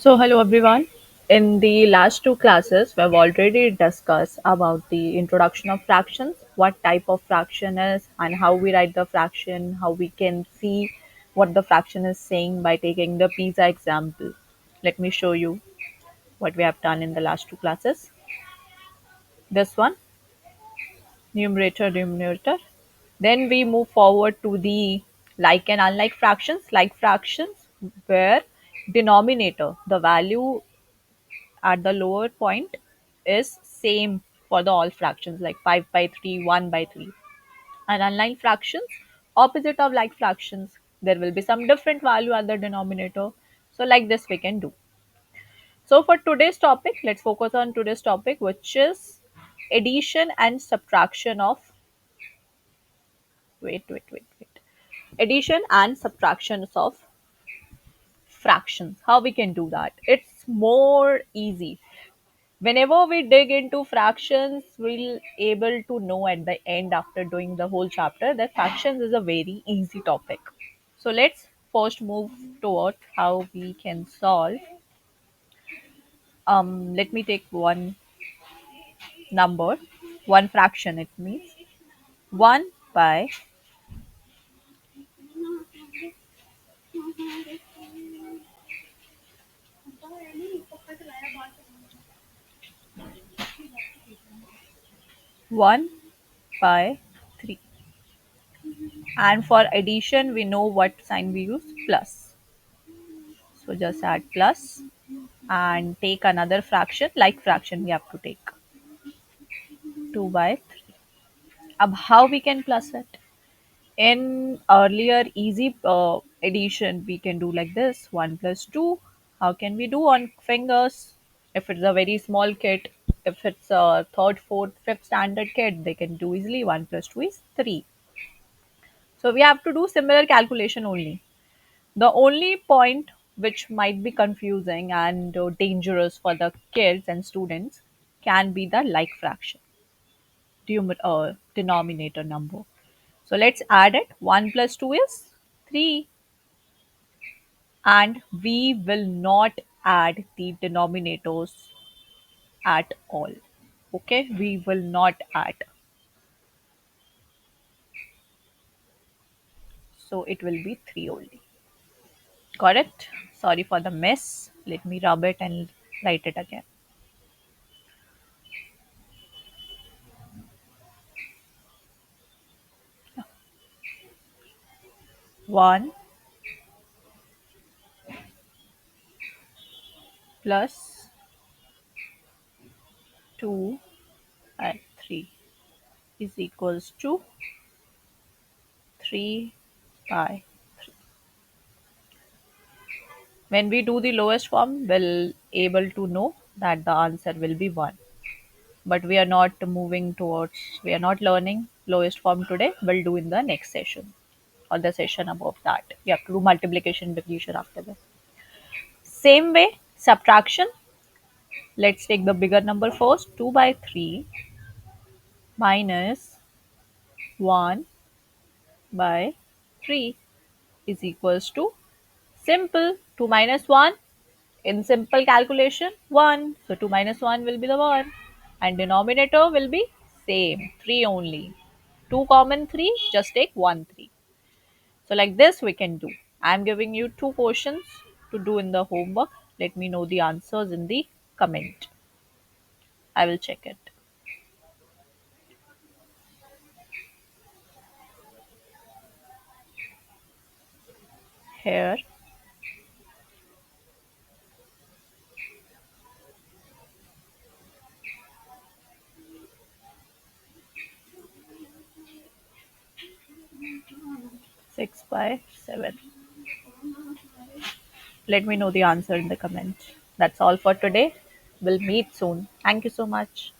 Hello everyone. In the last two classes, we have already discussed about the introduction of fractions, what type of fraction is, and how we write the fraction, how we can see what the fraction is saying by taking the pizza example. Let me show you what we have done in the last two classes. This one, numerator, denominator. Then we move forward to the like and unlike fractions, like fractions, where denominator, the value at the lower point is same for the all fractions like 5 by 3, 1 by 3. And unlike fractions, opposite of like fractions, there will be some different value at the denominator. So like this we can do. So for today's topic, let's focus on today's topic, which is addition and subtraction of, wait. Addition and subtractions of fractions. How we can do that? It's more easy. Whenever we dig into fractions, we'll able to know at the end after doing the whole chapter that fractions is a very easy topic. So let's first move towards how we can solve. Let me take one number, one fraction. It means 1 by 3. And for addition, we know what sign we use, plus. So just add plus and take another fraction, like fraction we have to take 2 by 3. Ab how we can plus it? In earlier easy addition, we can do like this: 1 plus 2. How can we do on fingers? If it's a very small kid, if it's a third, fourth, fifth standard kid, they can do easily. 1 plus 2 is 3. So we have to do similar calculation only. The only point which might be confusing and dangerous for the kids and students can be the like fraction, denominator number. So let's add it. 1 plus 2 is 3. And we will not add the denominators at all. Okay, we will not add. So it will be 3 only. Correct? Sorry for the mess. Let me rub it and write it again. 1 plus 2 and 3 is equals to 3 by. When we do the lowest form, we'll able to know that the answer will be 1. But we are not moving towards, we are not learning lowest form today. We'll do in the next session or the session above that. You have to do multiplication, division after that. Same way, subtraction. Let's take the bigger number first. 2 by 3 minus 1 by 3 is equals to, simple, 2 minus 1. In simple calculation, 1. So 2 minus 1 will be the 1. And denominator will be same, 3 only. 2 common 3, just take 1 3. So like this we can do. I am giving you two questions to do in the homework. Let me know the answers in the comment. I will check it. Here, 6 by 7. Let me know the answer in the comment. That's all for today. We'll meet soon. Thank you so much.